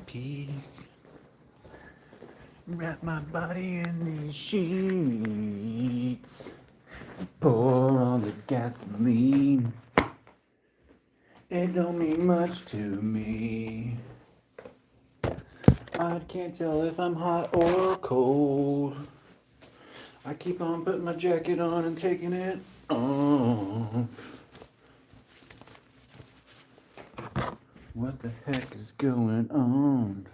peace. Wrap my body in these sheets. Pour on the gasoline. It don't mean much to me. I can't tell if I'm hot or cold. I keep on putting my jacket on and taking it off. What the heck is going on?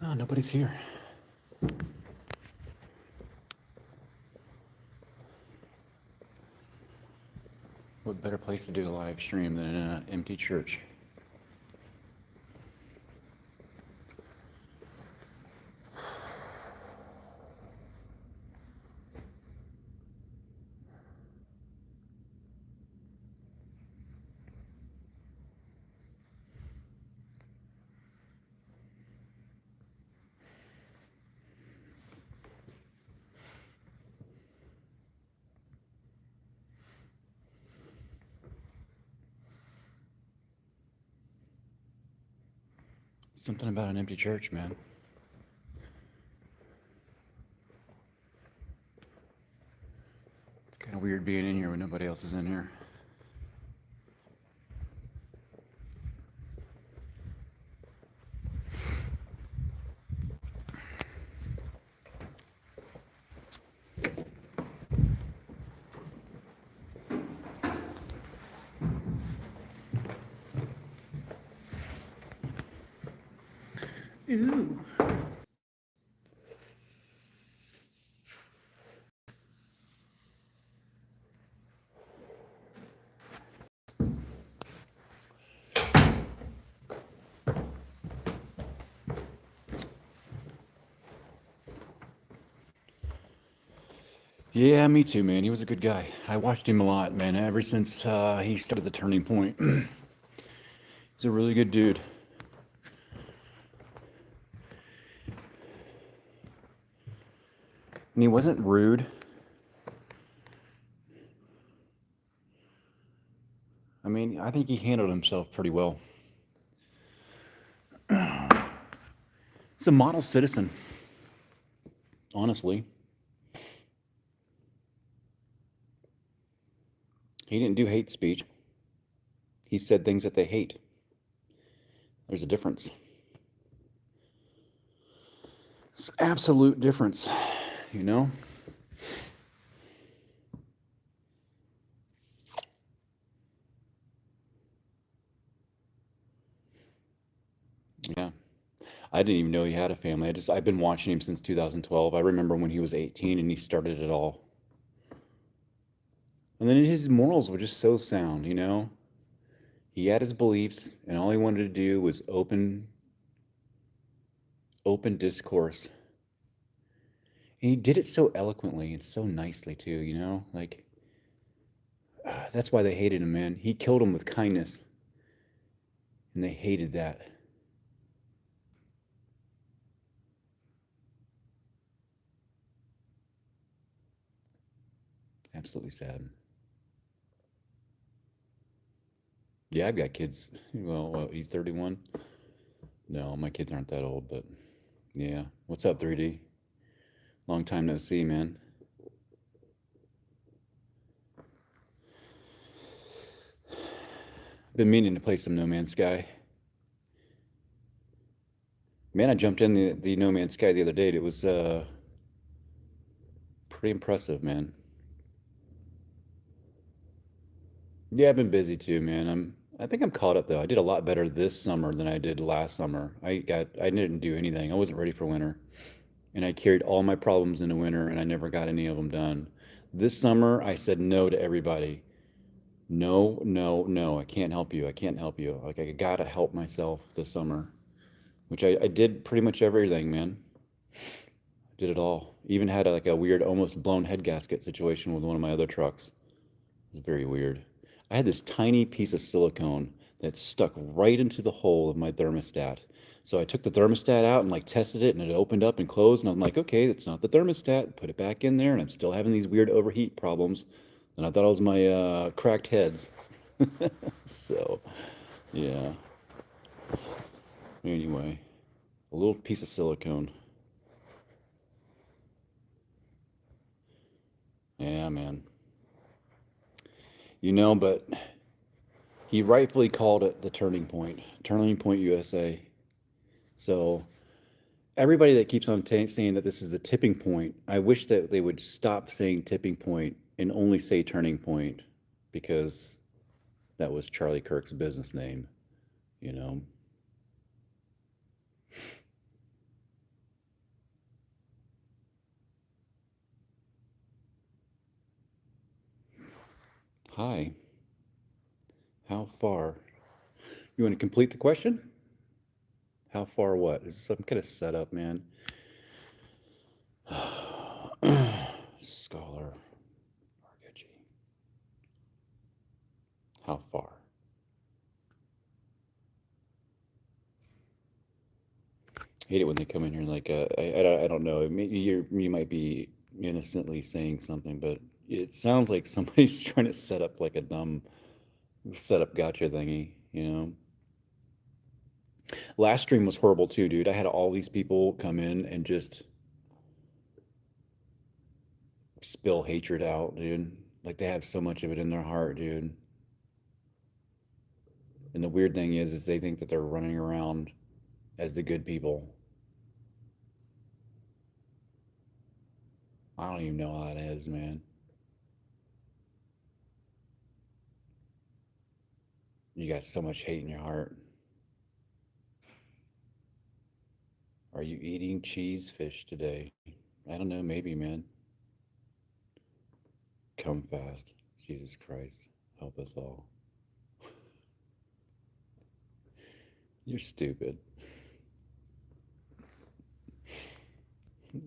Oh, nobody's here. What better place to do a live stream than in an empty church? Something about an empty church, man. It's kind of weird being in here when nobody else is in here. Ooh. Yeah, me too, man. He was a good guy. I watched him a lot, man, ever since he started the Turning Point. He's a really good dude. And he wasn't rude. I mean, I think he handled himself pretty well. He's a model citizen, honestly. He didn't do hate speech. He said things that they hate. There's a difference. It's an absolute difference, you know? Yeah. I didn't even know he had a family. I've been watching him since 2012. I remember when he was 18 and he started it all. And then his morals were just so sound, you know? He had his beliefs and all he wanted to do was open discourse. And he did it so eloquently and so nicely too, you know? Like that's why they hated him, man. He killed him with kindness. And they hated that. Absolutely sad. Yeah, I've got kids. Well, he's 31. No, my kids aren't that old, but yeah. What's up, 3D? Long time no see, man. Been meaning to play some No Man's Sky. Man, I jumped in the No Man's Sky the other day. It was pretty impressive, man. Yeah, I've been busy too, man. I think I'm caught up though. I did a lot better this summer than I did last summer. I didn't do anything. I wasn't ready for winter. And I carried all my problems into winter and I never got any of them done. This summer I said no to everybody. No, no, no. I can't help you. I can't help you. Like I gotta help myself this summer. Which I did pretty much everything, man. Did it all. Even had like a weird almost blown head gasket situation with one of my other trucks. It was very weird. I had this tiny piece of silicone that stuck right into the hole of my thermostat. So I took the thermostat out and like tested it and it opened up and closed and I'm like, okay, that's not the thermostat. Put it back in there and I'm still having these weird overheat problems. And I thought it was my cracked heads. So, yeah. Anyway, a little piece of silicone. Yeah, man. But he rightfully called it the Turning Point USA. So everybody that keeps on saying that this is the tipping point, I wish that they would stop saying tipping point and only say turning point because that was Charlie Kirk's business name, you know. Hi, how far? You want to complete the question? How far what? Is this some kind of setup, man? Scholar, Argaggi. How far? Hate it when they come in here like I don't know. Maybe you might be innocently saying something, but it sounds like somebody's trying to set up like a dumb setup gotcha thingy, you know. Last stream was horrible too, dude. I had all these people come in and just spill hatred out, dude. Like they have so much of it in their heart, dude. And the weird thing is they think that they're running around as the good people. I don't even know how that is, man. You got so much hate in your heart. Are you eating cheese fish today? I don't know, maybe, man. Come fast. Jesus Christ. Help us all. You're stupid.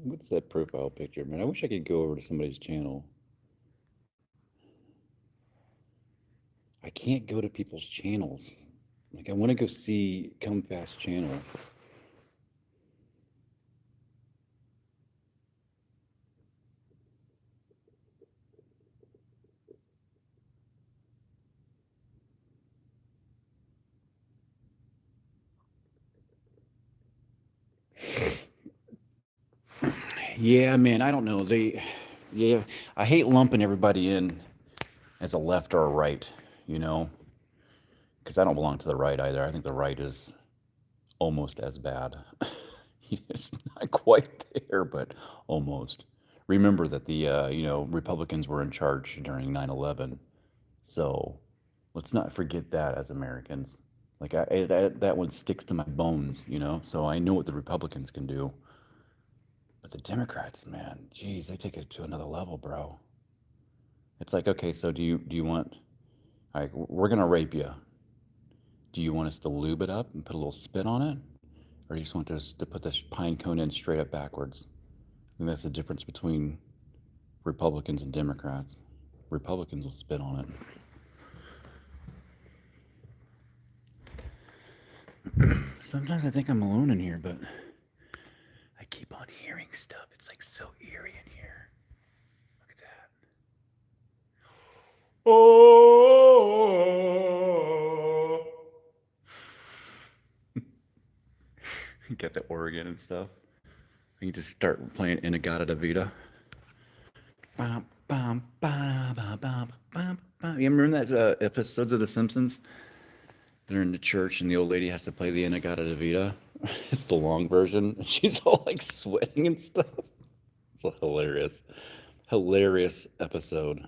What's that profile picture, man? I wish I could go over to somebody's channel. I can't go to people's channels. Like, I want to go see Come Fast channel. Yeah, man, I don't know. Yeah, I hate lumping everybody in as a left or a right, you know, because I don't belong to the right either. I think the right is almost as bad. It's not quite there, but almost. Remember that Republicans were in charge during 9/11. So let's not forget that as Americans. Like, that one sticks to my bones, you know? So I know what the Republicans can do. But the Democrats, man, geez, they take it to another level, bro. It's like, okay, so do you want, all right, we're going to rape you. Do you want us to lube it up and put a little spit on it? Or do you just want us to put this pine cone in straight up backwards? I think that's the difference between Republicans and Democrats. Republicans will spit on it. Sometimes I think I'm alone in here, but I keep on hearing stuff. It's like so eerie in here. Look at that. Oh, you got the organ and stuff. You just start playing Inagata Davida. You remember that episodes of The Simpsons? They're in the church and the old lady has to play the Inagata Davida. It's the long version. She's all like sweating and stuff. It's a hilarious episode.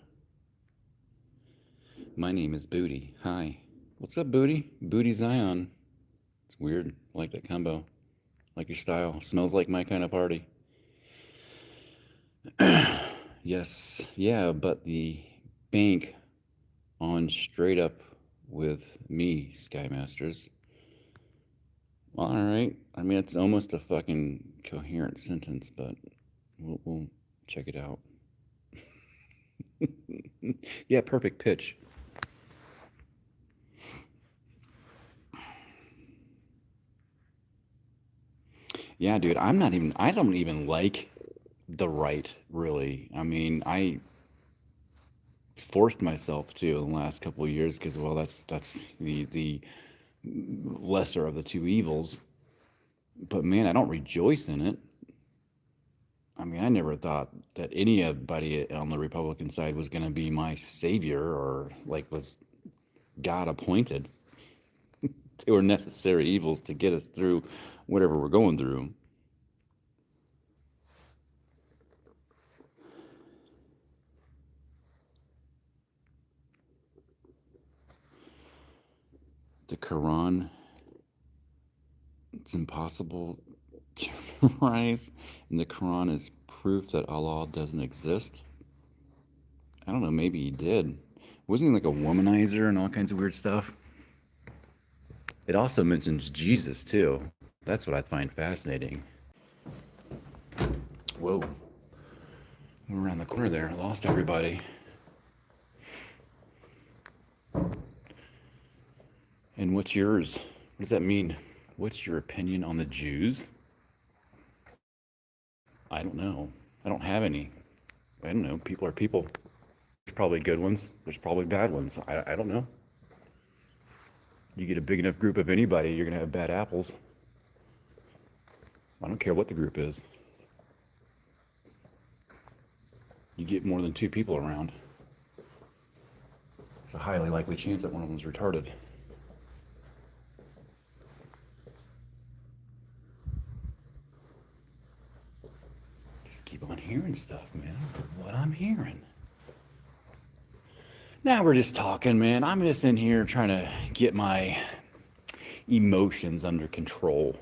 My name is Booty. Hi. What's up, Booty? Booty Zion. It's weird. I like that combo. Like your style. Smells like my kind of party. Yes. Yeah, but the bank on straight up with me, SkyMasters. All right. I mean, it's almost a fucking coherent sentence, but we'll check it out. Yeah, perfect pitch. Yeah, dude, I don't even like the right, really. I mean, I forced myself to in the last couple of years because, well, that's the lesser of the two evils. But man, I don't rejoice in it. I mean, I never thought that anybody on the Republican side was going to be my savior or like was God appointed. They were necessary evils to get us through whatever we're going through. The Quran, it's impossible to memorize, and the Quran is proof that Allah doesn't exist. I don't know, maybe he did. Wasn't he like a womanizer and all kinds of weird stuff? It also mentions Jesus too. That's what I find fascinating. Whoa. We're around the corner there. Lost everybody. And what's yours? What does that mean? What's your opinion on the Jews? I don't know. I don't have any. I don't know. People are people. There's probably good ones. There's probably bad ones. I don't know. You get a big enough group of anybody, you're going to have bad apples. I don't care what the group is. You get more than two people around. There's a highly likely chance that one of them's retarded. Just keep on hearing stuff, man. What I'm hearing. Now we're just talking, man. I'm just in here trying to get my emotions under control.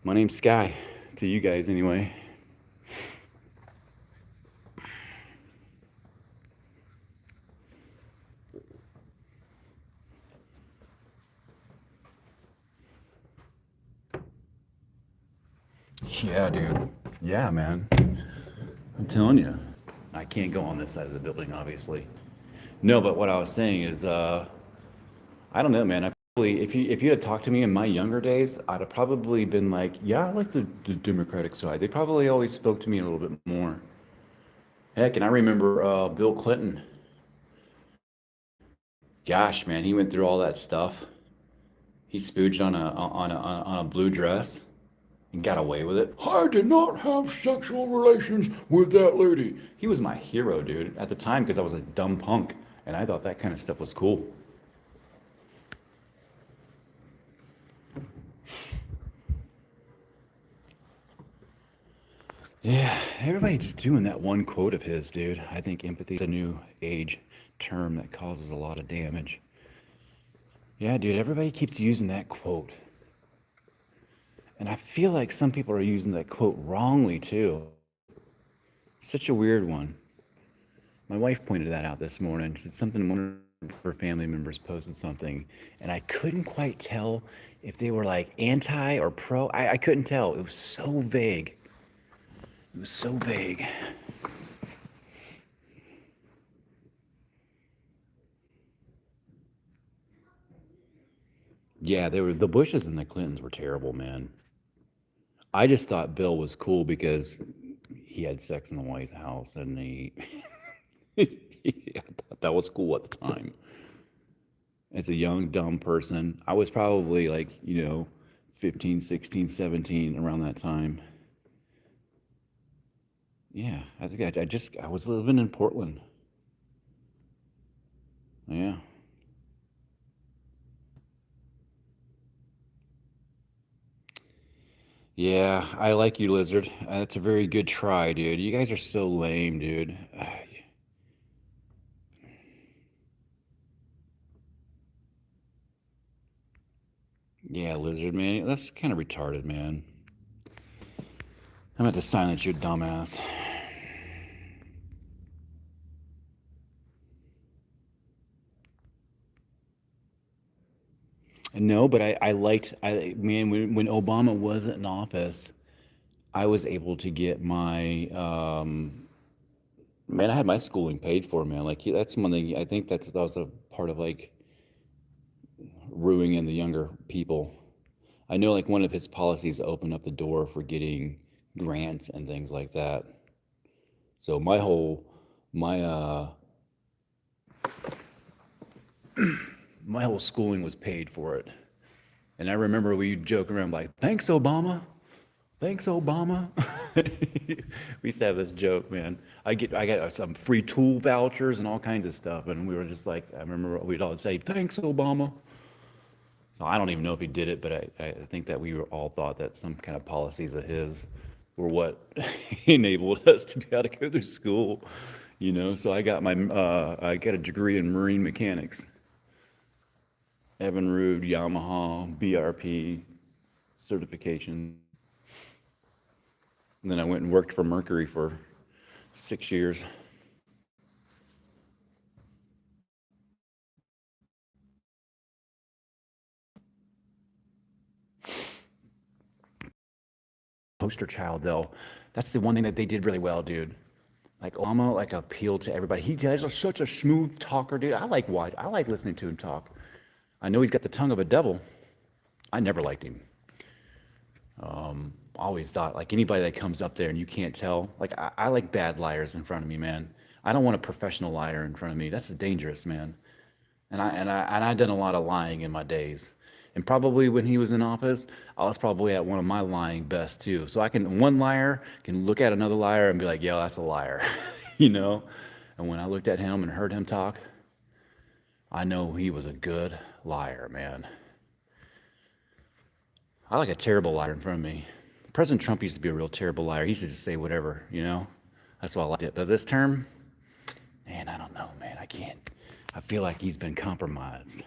My name's Sky, to you guys anyway. Yeah, dude. Yeah, man. I'm telling you. I can't go on this side of the building, obviously. No, but what I was saying is, I don't know, man. I probably, if you had talked to me in my younger days, I'd have probably been like, yeah, I like the Democratic side. They probably always spoke to me a little bit more. Heck, and I remember Bill Clinton. Gosh, man, he went through all that stuff. He spooged on a blue dress and got away with it. I did not have sexual relations with that lady. He was my hero, dude, at the time because I was a dumb punk and I thought that kind of stuff was cool. Yeah, everybody's doing that one quote of his, dude. I think empathy is a new age term that causes a lot of damage. Yeah, dude, everybody keeps using that quote. And I feel like some people are using that quote wrongly too. Such a weird one. My wife pointed that out this morning. She said something, one of her family members posted something, and I couldn't quite tell if they were like anti or pro. I couldn't tell. It was so vague. It was so vague. Yeah, they were the Bushes and the Clintons were terrible, man. I just thought Bill was cool because he had sex in the White House and he I thought that was cool at the time. As a young, dumb person, I was probably like, 15, 16, 17 around that time. Yeah, I think I was living in Portland. Yeah. Yeah, I like you, Lizard. That's a very good try, dude. You guys are so lame, dude. Yeah, Lizard, man. That's kind of retarded, man. I'm about to silence you, dumbass. No, but I liked, man, when Obama wasn't in office, I was able to get my, man, I had my schooling paid for, man. Like, that's one thing, I think that was a part of, like, ruining the younger people. I know, like, one of his policies opened up the door for getting grants and things like that. So my, my whole schooling was paid for it. And I remember we joke around like, "Thanks, Obama. Thanks, Obama." We used to have this joke, man. I got some free tool vouchers and all kinds of stuff, and we were just like, I remember we'd all say, "Thanks, Obama." So I don't even know if he did it, but I think that we were all thought that some kind of policies of his were what enabled us to be able to go through school, you know. So I got a degree in marine mechanics, Evinrude, Yamaha, BRP certification. And then I went and worked for Mercury for 6 years. Poster child, though, that's the one thing that they did really well, dude. Like Obama, like appealed to everybody. He guys are such a smooth talker, dude. I like listening to him talk. I know he's got the tongue of a devil. I never liked him. Always thought like anybody that comes up there and you can't tell. Like I like bad liars in front of me, man. I don't want a professional liar in front of me. That's dangerous, man. And I done a lot of lying in my days. And probably when he was in office, I was probably at one of my lying best too. So one liar can look at another liar and be like, yo, that's a liar, you know? And when I looked at him and heard him talk, I know he was a good liar, man. I like a terrible liar in front of me. President Trump used to be a real terrible liar. He used to just say whatever, you know? That's why I liked it. But this term, man, I don't know, man. I can't. I feel like he's been compromised.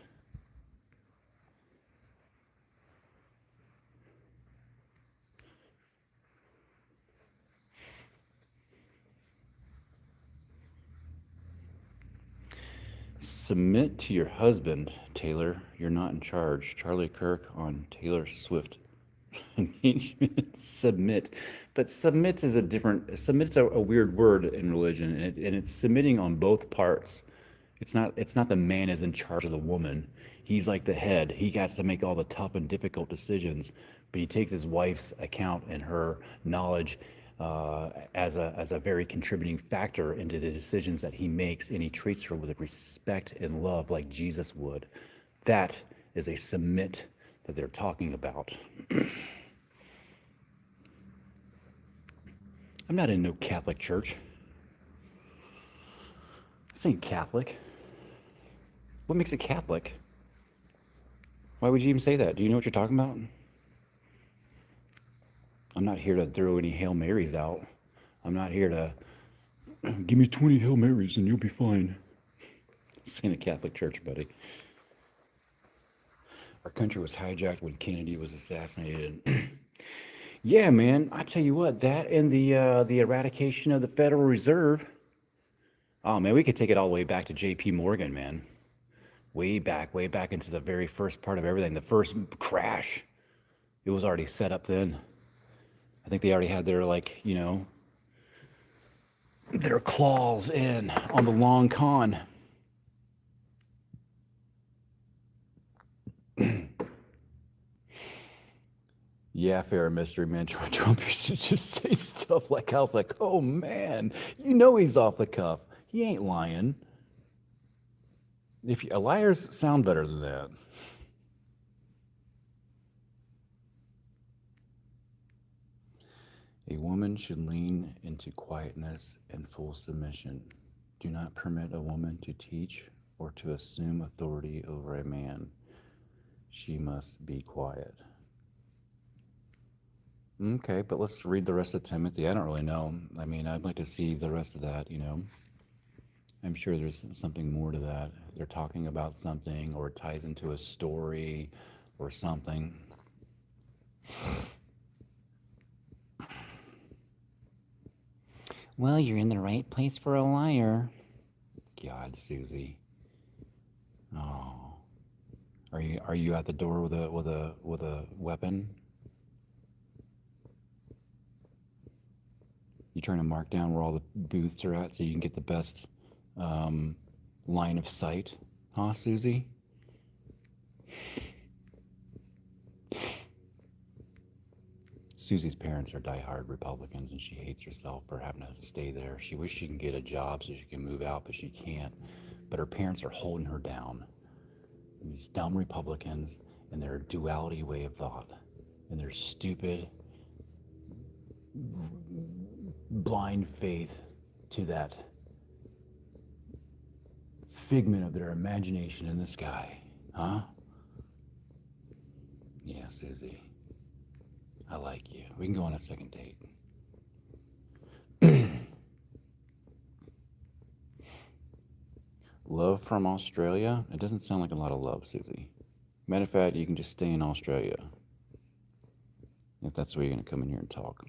Submit to your husband, Taylor. You're not in charge. Charlie Kirk on Taylor Swift engagement. Submit. But submit's a weird word in religion, and it's submitting on both parts. It's not the man is in charge of the woman. He's like the head. He has to make all the tough and difficult decisions, but he takes his wife's account and her knowledge as a very contributing factor into the decisions that he makes, and he treats her with respect and love like Jesus would. That is a submit that they're talking about. I'm not in no Catholic church. This ain't Catholic. What makes it Catholic? Why would you even say that? Do you know what you're talking about? I'm not here to throw any Hail Marys out. I'm not here to give me 20 Hail Marys and you'll be fine. This ain't a Catholic church, buddy. Our country was hijacked when Kennedy was assassinated. Yeah, man. I tell you what, that and the eradication of the Federal Reserve. Oh man, we could take it all the way back to J.P. Morgan, man. Way back into the very first part of everything. The first crash. It was already set up then. I think they already had their their claws in on the long con. Yeah, fair mystery man. Trump used to just say stuff like, I was like, oh man, you know he's off the cuff. He ain't lying. Liars sound better than that. A woman should lean into quietness and full submission. Do not permit a woman to teach or to assume authority over a man. She must be quiet. Okay, but let's read the rest of Timothy. I don't really know. I mean, I'd like to see the rest of that, you know. I'm sure there's something more to that. They're talking about something, or it ties into a story or something. Well, you're in the right place for a liar. God, Susie. Oh. Are you at the door with a weapon? You trying to mark down where all the booths are at so you can get the best line of sight, huh, Susie? Susie's parents are diehard Republicans, and she hates herself for having to stay there. She wishes she can get a job so she can move out, but she can't. But her parents are holding her down. And these dumb Republicans and their duality way of thought, and their stupid, blind faith to that figment of their imagination in the sky, huh? Yeah, Susie. I like you. We can go on a second date. Love from Australia? It doesn't sound like a lot of love, Susie. Matter of fact, you can just stay in Australia if that's where you're going to come in here and talk.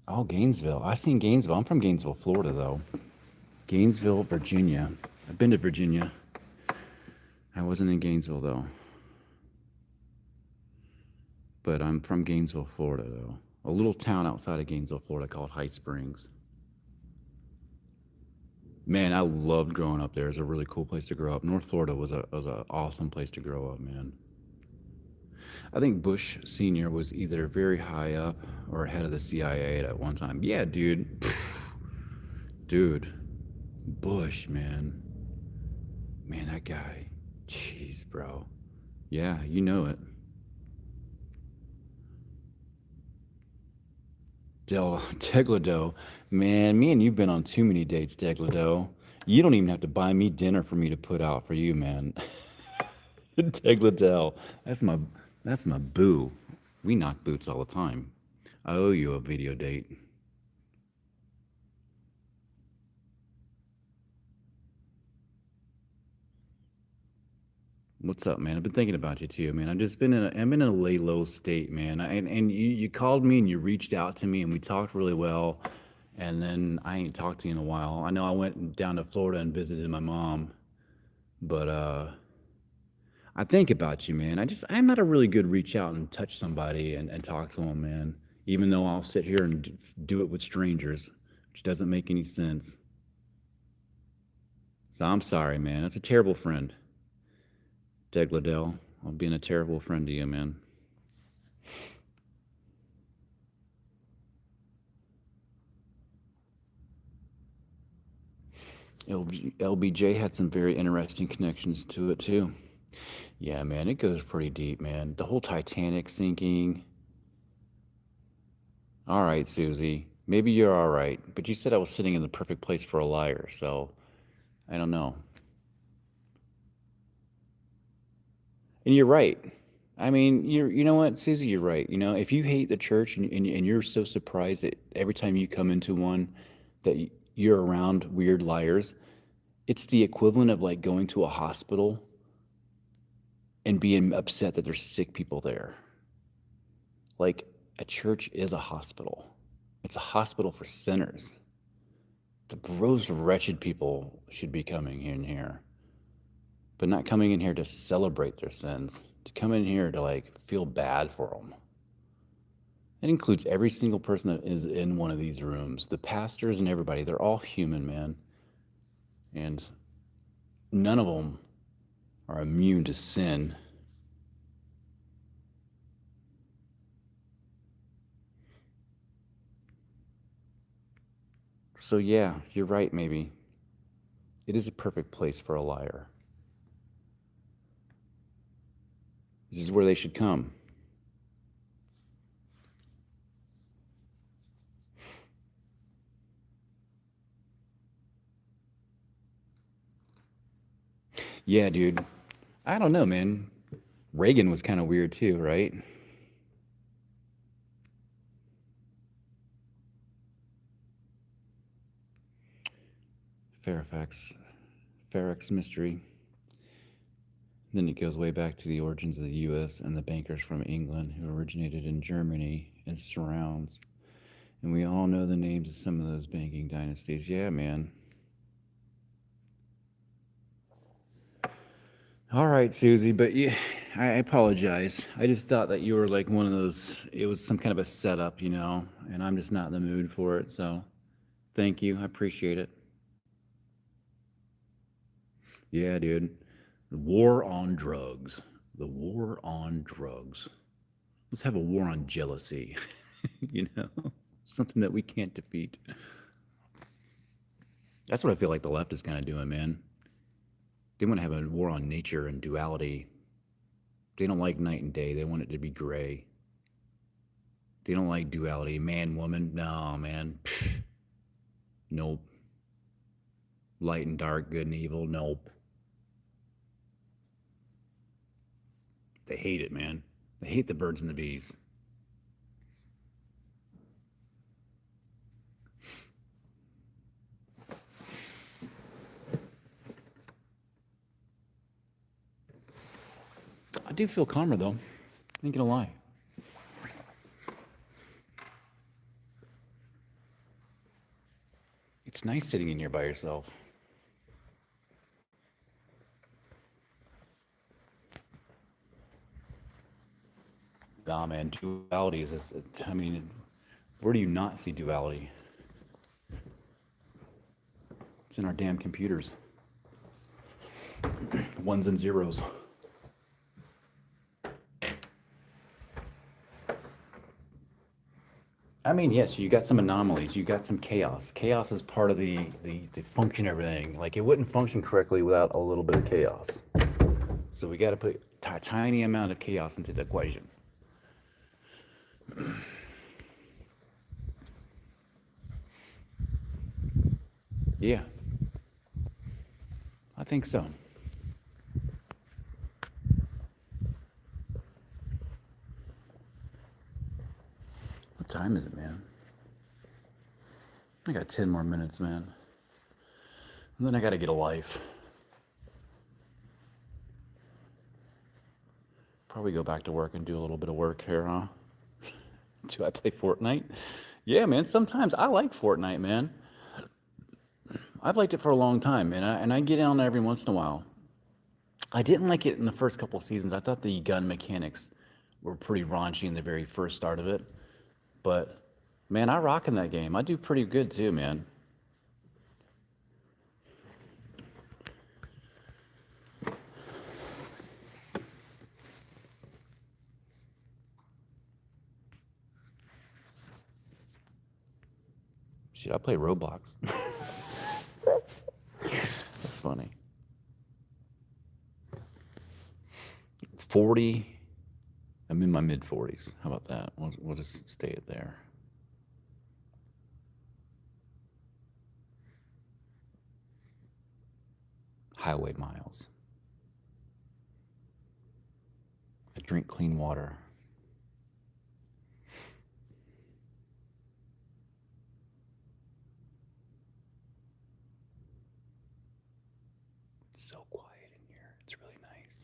Oh, Gainesville. I've seen Gainesville. I'm from Gainesville, Florida, though. Gainesville, Virginia. I've been to Virginia. I wasn't in Gainesville, though. But I'm from Gainesville, Florida, though. A little town outside of Gainesville, Florida called High Springs. Man, I loved growing up there. It's a really cool place to grow up. North Florida was an awesome place to grow up, man. I think Bush Sr. was either very high up or head of the CIA at one time. Yeah, dude. Dude. Bush, man. Man, that guy. Jeez, bro. Yeah, you know it. Deglado. Man, me and you've been on too many dates, Deglado. You don't even have to buy me dinner for me to put out for you, man. Degladell. That's my boo. We knock boots all the time. I owe you a video date. What's up, man? I've been thinking about you too, man. I'm in a lay low state, man. And you called me and you reached out to me and we talked really well. And then I ain't talked to you in a while. I know I went down to Florida and visited my mom, but I think about you, man. I'm not a really good reach out and touch somebody and talk to them, man. Even though I'll sit here and do it with strangers, which doesn't make any sense. So I'm sorry, man. That's a terrible friend. Degladell, I'm being a terrible friend to you, man. LBJ had some very interesting connections to it, too. Yeah, man, it goes pretty deep, man. The whole Titanic sinking. All right, Susie. Maybe you're all right, but you said I was sitting in the perfect place for a liar, so I don't know. And you're right. I mean, you know what, Susie, you're right. You know, if you hate the church and you're so surprised that every time you come into one that you're around weird liars, it's the equivalent of like going to a hospital and being upset that there's sick people there. Like a church is a hospital. It's a hospital for sinners. The gross, wretched people should be coming in here, but not coming in here to celebrate their sins, to come in here to like feel bad for them. It includes every single person that is in one of these rooms, the pastors and everybody. They're all human, man. And none of them are immune to sin. So, yeah, you're right, maybe. It is a perfect place for a liar. This is where they should come. Yeah, dude. I don't know, man. Reagan was kind of weird too, right? Fairfax mystery. Then it goes way back to the origins of the U.S. and the bankers from England who originated in Germany and surrounds. And we all know the names of some of those banking dynasties. Yeah, man. All right, Susie, but yeah, I apologize. I just thought that you were like one of those, it was some kind of a setup, you know, and I'm just not in the mood for it. So thank you. I appreciate it. Yeah, dude. The war on drugs. The war on drugs. Let's have a war on jealousy, you know, something that we can't defeat. That's what I feel like the left is kind of doing, man. They want to have a war on nature and duality. They don't like night and day. They want it to be gray. They don't like duality. Man, woman. No, man. Pfft. Nope. Light and dark, good and evil. Nope. They hate it, man. They hate the birds and the bees. I do feel calmer, though. I ain't gonna lie. It's nice sitting in here by yourself. Nah, man, duality is just, I mean, where do you not see duality? It's in our damn computers. Ones and zeros. I mean, yes, you got some anomalies. You got some chaos. Chaos is part of the function of everything. Like, it wouldn't function correctly without a little bit of chaos. So we got to put a tiny amount of chaos into the equation. Yeah, I think so. What time is it, man? I got 10 more minutes, man. And then I got to get a life. Probably go back to work and do a little bit of work here, huh? Do I play Fortnite? Yeah, man. Sometimes I like Fortnite, man. I've liked it for a long time, and I get on every once in a while. I didn't like it in the first couple of seasons. I thought the gun mechanics were pretty raunchy in the very first start of it. But man, I rock in that game. I do pretty good too, man. Shit, I play Roblox. That's funny. 40. I'm in my mid 40s. How about that? We'll just stay it there. Highway miles. I drink clean water. It's so quiet in here. It's really nice.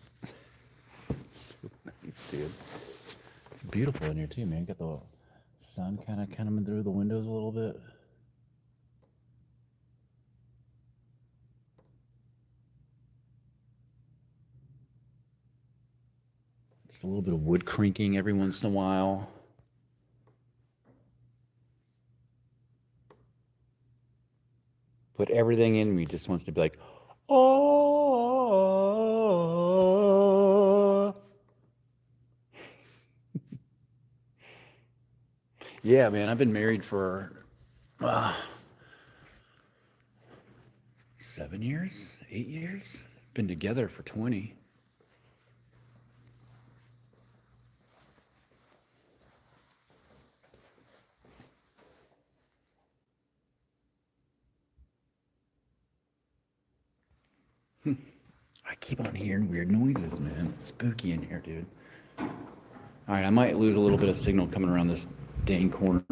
It's so nice, dude. It's beautiful in here too, man. Got the sun kind of coming through the windows a little bit. Just a little bit of wood crinking every once in a while. But everything in me just wants to be like, oh. Yeah, man, I've been married for 7 years, 8 years. Been together for 20. I keep on hearing weird noises, man. It's spooky in here, dude. All right, I might lose a little bit of signal coming around this dang corner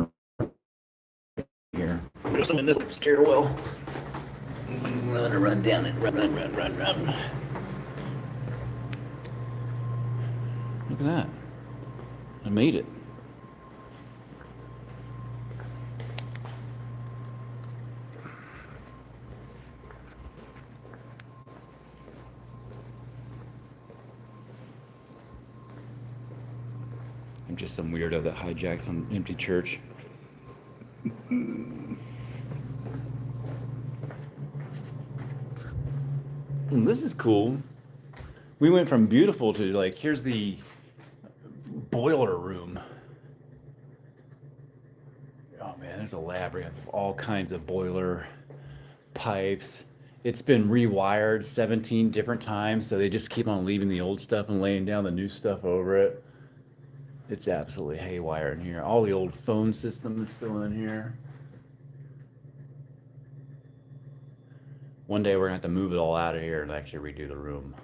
here. There's some in this stairwell. I'm gonna run down it. Run. Look at that. I made it. I'm just some weirdo that hijacks some empty church. This is cool. We went from beautiful to like, here's the boiler room. Oh man, there's a labyrinth of all kinds of boiler pipes. It's been rewired 17 different times, so they just keep on leaving the old stuff and laying down the new stuff over it. It's absolutely haywire in here. All the old phone system is still in here. One day we're gonna have to move it all out of here and actually redo the room.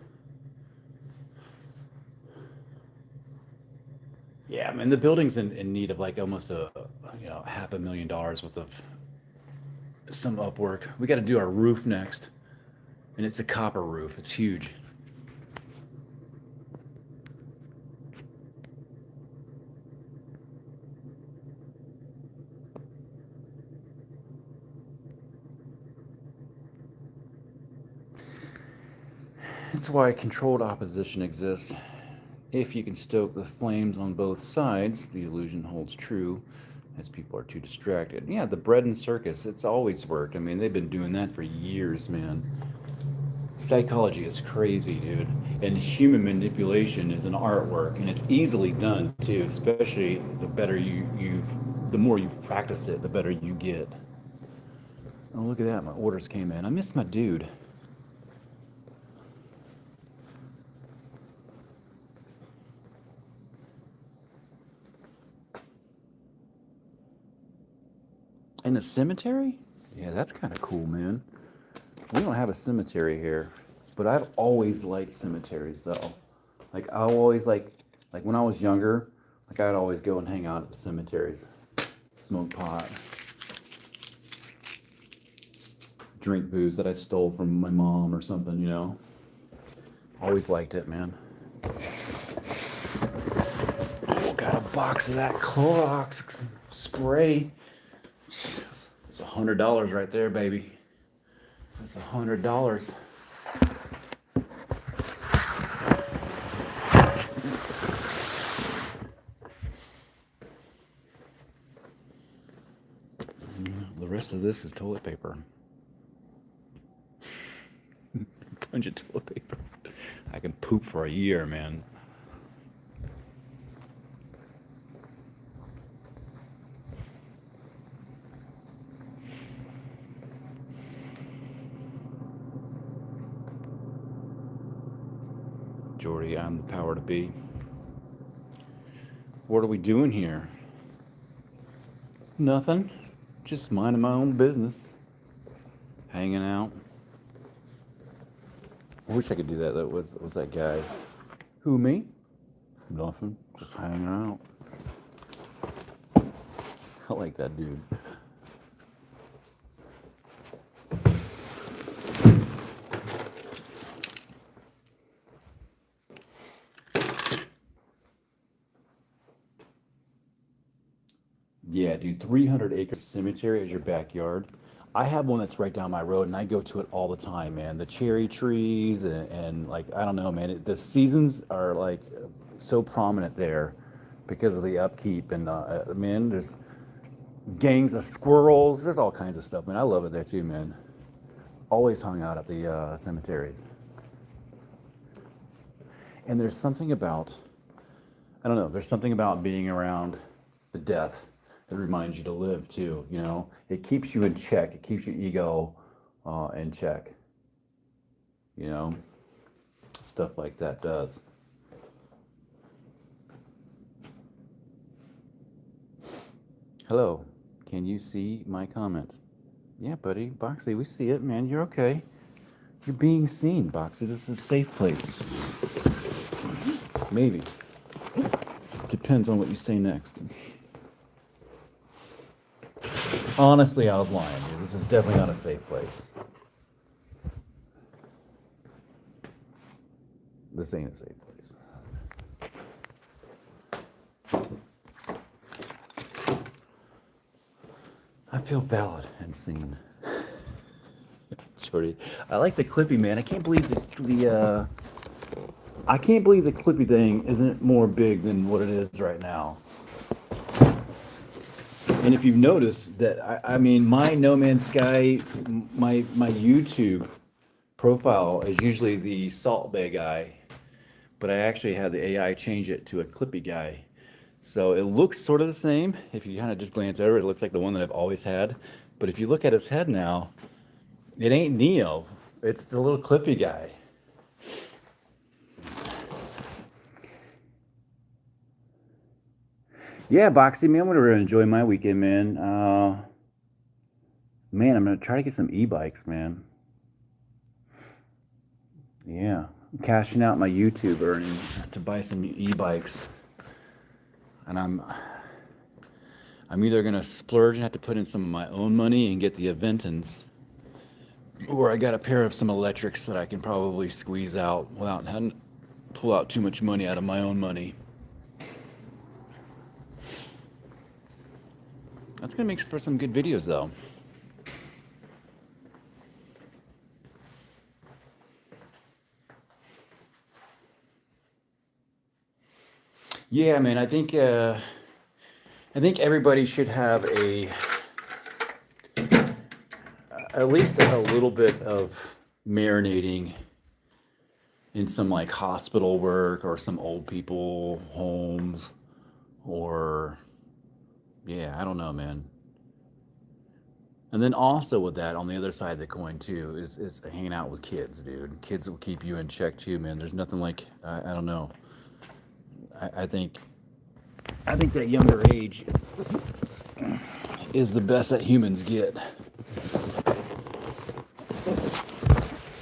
Yeah, I mean the building's in need of like almost a $500,000 worth of some upwork. We got to do our roof next, and it's a copper roof. It's huge. That's why controlled opposition exists. If you can stoke the flames on both sides, the illusion holds true, as people are too distracted. Yeah, the bread and circus, it's always worked. I mean, they've been doing that for years, man. Psychology is crazy, dude. And human manipulation is an artwork, and it's easily done too, especially the better the more you've practiced it, the better you get. Oh, look at that, my orders came in. I missed my dude. In a cemetery? Yeah, that's kind of cool, man. We don't have a cemetery here, but I've always liked cemeteries, though. Like, I always like when I was younger, like I'd always go and hang out at the cemeteries, smoke pot, drink booze that I stole from my mom or something, you know. Always liked it, man. Oh, got a box of that Clorox spray. It's $100 right there, baby. That's $100. The rest of this is toilet paper. A bunch of toilet paper. I can poop for a year, man. Jordy, I'm the power to be. What are we doing here? Nothing. Just minding my own business. Hanging out. I wish I could do that. That was that guy. Who, me? Nothing. Just hanging out. I like that dude. Yeah, dude, 300 acre cemetery as your backyard. I have one that's right down my road, and I go to it all the time, man. The cherry trees and like I don't know, man. The seasons are like so prominent there because of the upkeep and man, there's gangs of squirrels. There's all kinds of stuff, man. I love it there too, man. Always hung out at the cemeteries, and there's something about I don't know. There's something about being around the death that reminds you to live too. You know, it keeps you in check. It keeps your ego in check. You know, stuff like that does. Hello, can you see my comment? Yeah, buddy, Boxy, we see it, man. You're okay. You're being seen, Boxer. This is a safe place. Maybe. Depends on what you say next. Honestly, I was lying, dude. This is definitely not a safe place. This ain't a safe place. I feel valid and seen. Shorty, I like the Clippy, man. I can't believe I can't believe the Clippy thing isn't more big than what it is right now. And if you've noticed that, I mean, my No Man's Sky, my YouTube profile is usually the Salt Bay guy, but I actually had the AI change it to a Clippy guy. So it looks sort of the same. If you kind of just glance over, it looks like the one that I've always had. But if you look at his head now, it ain't Neo. It's the little Clippy guy. Yeah, Boxy, man, I'm gonna really enjoy my weekend, man. Man, I'm gonna try to get some e-bikes, man. Yeah, I'm cashing out my YouTube earnings to buy some e-bikes, and I'm either gonna splurge and have to put in some of my own money and get the Aventons, or I got a pair of some electrics that I can probably squeeze out without having to pull out too much money out of my own money. That's gonna make for some good videos, though. Yeah, man. I think everybody should have at least a little bit of marinating in some like hospital work or some old people homes or yeah, I don't know, man. And then also with that, on the other side of the coin too, is hanging out with kids, dude. Kids will keep you in check too, man. There's nothing like I don't know. I, I think I think that younger age is the best that humans get.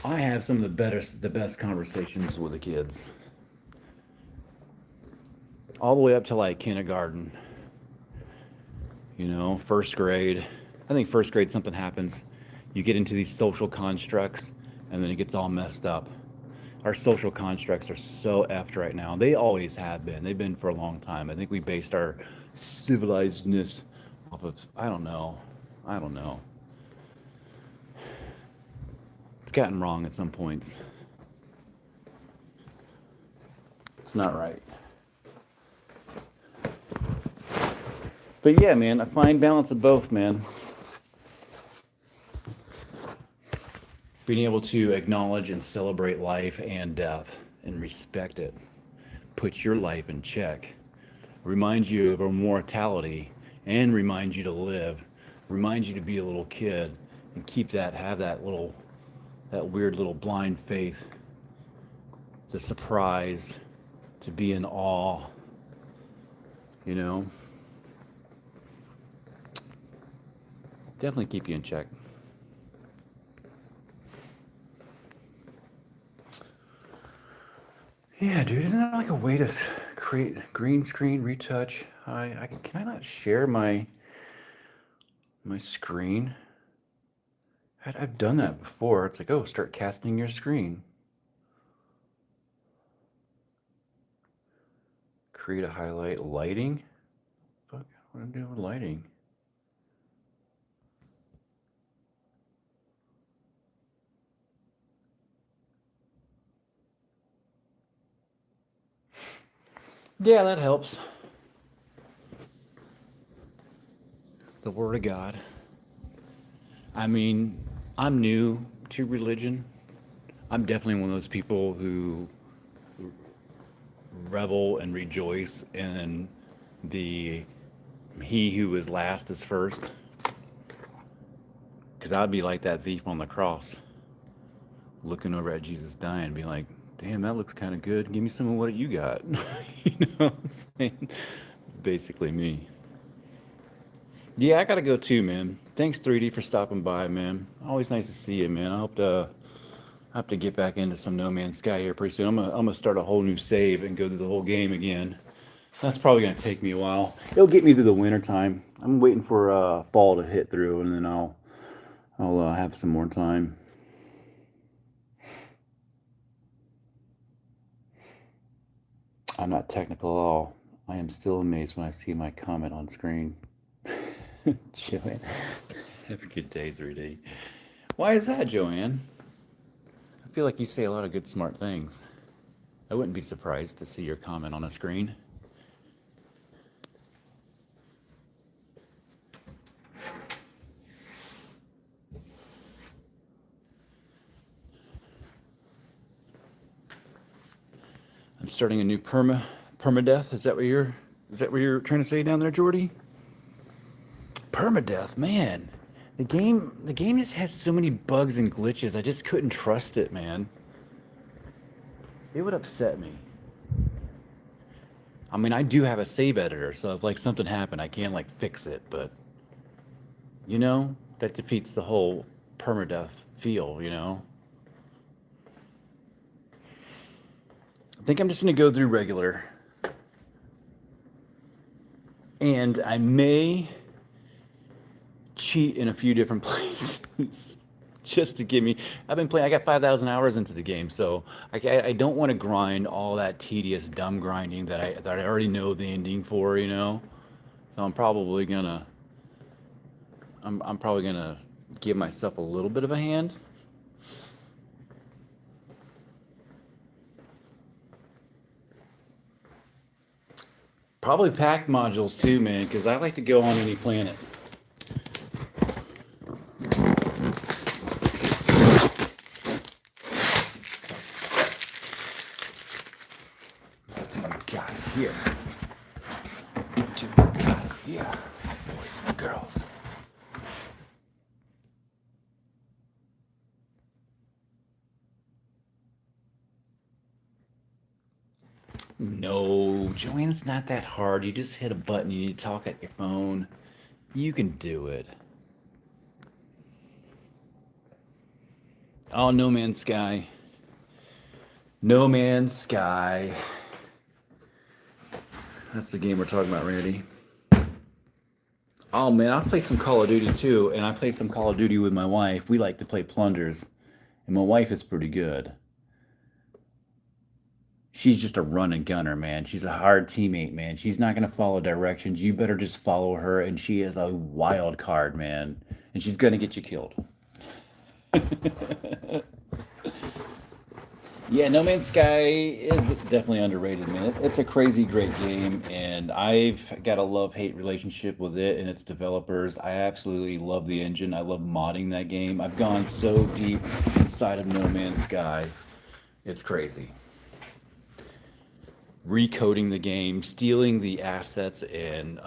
I have some of the best conversations with the kids, all the way up to like kindergarten. You know, first grade. I think first grade something happens. You get into these social constructs, and then it gets all messed up. Our social constructs are so effed right now. They always have been. They've been for a long time. I think we based our civilizedness off of I don't know. I don't know. It's gotten wrong at some points. It's not right. But yeah, man, a fine balance of both, man. Being able to acknowledge and celebrate life and death and respect it. Put your life in check. Remind you of immortality and remind you to live. Remind you to be a little kid and keep that, have that weird little blind faith, the surprise, to be in awe, you know? Definitely keep you in check. Yeah, dude, isn't that like a way to create green screen retouch? Can I not share my screen? I've done that before. It's like, oh, start casting your screen. Create a highlight. Lighting? Fuck, what am I doing with lighting? Yeah, that helps. The Word of God. I mean, I'm new to religion. I'm definitely one of those people who revel and rejoice in the he who is last is first. Because I'd be like that thief on the cross, looking over at Jesus dying, and be like, damn, that looks kind of good. Give me some of what you got. You know what I'm saying? It's basically me. Yeah, I gotta go too, man. Thanks, 3D, for stopping by, man. Always nice to see you, man. I have to get back into some No Man's Sky here pretty soon. I'm gonna start a whole new save and go through the whole game again. That's probably gonna take me a while. It'll get me through the winter time. I'm waiting for fall to hit through, and then I'll have some more time. I'm not technical at all. I am still amazed when I see my comment on screen. Joanne, have a good day, 3D. Why is that, Joanne? I feel like you say a lot of good, smart things. I wouldn't be surprised to see your comment on a screen. I'm starting a new permadeath. Is that what you're trying to say down there, Jordy? Permadeath, man. The game just has so many bugs and glitches. I just couldn't trust it, man. It would upset me. I mean, I do have a save editor, so if like something happened, I can like fix it, but you know, that defeats the whole permadeath feel, you know? I think I'm just gonna go through regular. And I may cheat in a few different places just to give me. I've been playing. I got 5,000 hours into the game, so I don't want to grind all that tedious, dumb grinding that I already know the ending for. You know, so I'm probably gonna give myself a little bit of a hand. Probably pack modules too, man, because I like to go on any planet. Here. What you got here, boys and girls? No, Joanne, it's not that hard. You just hit a button, you need to talk at your phone. You can do it. Oh, No Man's Sky. No Man's Sky. That's the game we're talking about, Randy. Oh man, I play some Call of Duty too, and I play some Call of Duty with my wife. We like to play plunders, and my wife is pretty good. She's just a run and gunner, man. She's a hard teammate, man. She's not gonna follow directions. You better just follow her, and she is a wild card, man. And she's gonna get you killed. Yeah, No Man's Sky is definitely underrated, man. It's a crazy great game, and I've got a love-hate relationship with it and its developers. I absolutely love the engine. I love modding that game. I've gone so deep inside of No Man's Sky. It's crazy. Recoding the game, stealing the assets and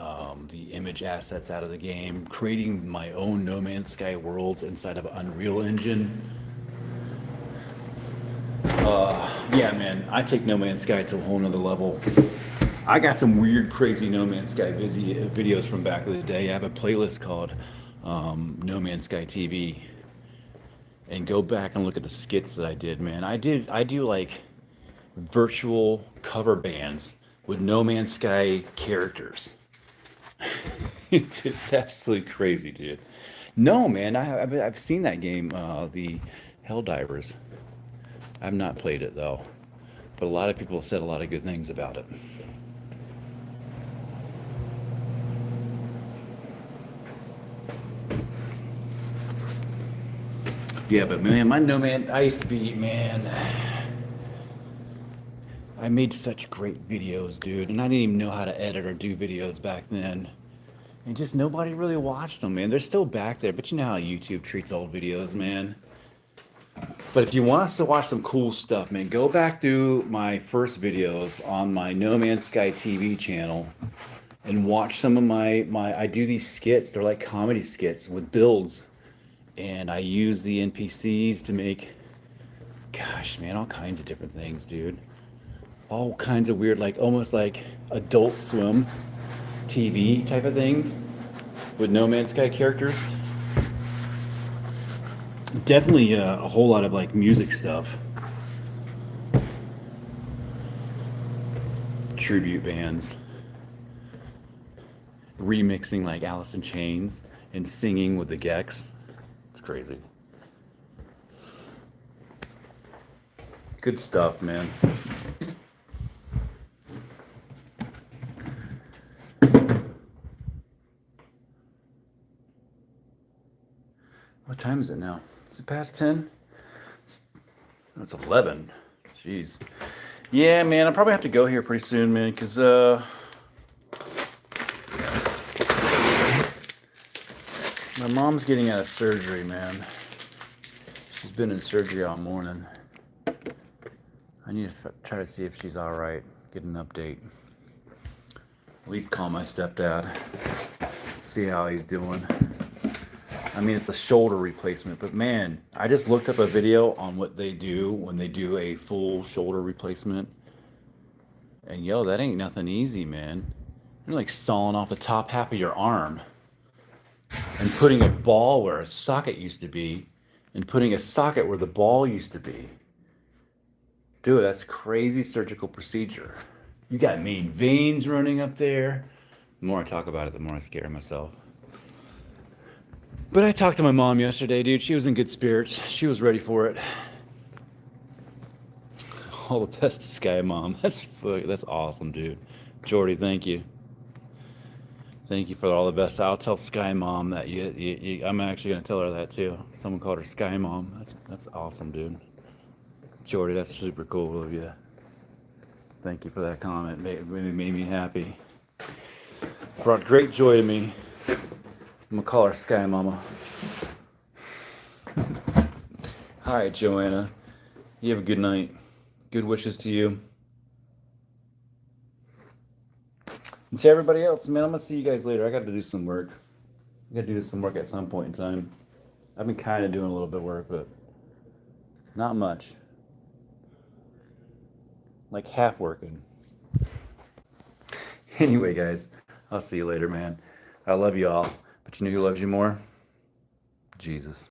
the image assets out of the game, creating my own No Man's Sky worlds inside of Unreal Engine. Yeah, man, I take No Man's Sky to a whole nother level. I got some weird, crazy No Man's Sky videos from back in the day. I have a playlist called No Man's Sky TV, and go back and look at the skits that I did, man. I do like virtual cover bands with No Man's Sky characters. It's absolutely crazy, dude. No, man, I've seen that game, the Helldivers. I've not played it though, but a lot of people have said a lot of good things about it. Yeah, but man, I used to be, man, I made such great videos, dude, and I didn't even know how to edit or do videos back then. And just nobody really watched them, man. They're still back there, but you know how YouTube treats old videos, man. But if you want us to watch some cool stuff, man, go back through my first videos on my No Man's Sky TV channel and watch some of my I do these skits. They're like comedy skits with builds. And I use the NPCs to make, gosh, man, all kinds of different things, dude. All kinds of weird, like almost like Adult Swim TV type of things with No Man's Sky characters. Definitely a whole lot of like music stuff. Tribute bands. Remixing like Alice in Chains and singing with the Gex. It's crazy. Good stuff, man. What time is it now? Is it past 10? It's 11. Jeez. Yeah, man, I'll probably have to go here pretty soon, man, because my mom's getting out of surgery, man. She's been in surgery all morning. I need to try to see if she's all right, get an update. At least call my stepdad, see how he's doing. I mean, it's a shoulder replacement, but man, I just looked up a video on what they do when they do a full shoulder replacement. And yo, that ain't nothing easy, man. You're like sawing off the top half of your arm and putting a ball where a socket used to be and putting a socket where the ball used to be. Dude, that's crazy surgical procedure. You got main veins running up there. The more I talk about it, the more I scare myself. But I talked to my mom yesterday, dude. She was in good spirits. She was ready for it. All the best to Sky Mom. That's awesome, dude. Jordy, thank you. Thank you for all the best. I'll tell Sky Mom that I'm actually gonna tell her that too. Someone called her Sky Mom. That's awesome, dude. Jordy, that's super cool of you. Thank you for that comment. It made me happy. Brought great joy to me. I'm gonna call her Sky Mama. Hi, Joanna. You have a good night. Good wishes to you. And to everybody else, man, I'm gonna see you guys later. I got to do some work. I got to do some work at some point in time. I've been kind of doing a little bit of work, but not much. Like half working. Anyway, guys, I'll see you later, man. I love you all. But you know who loves you more? Jesus.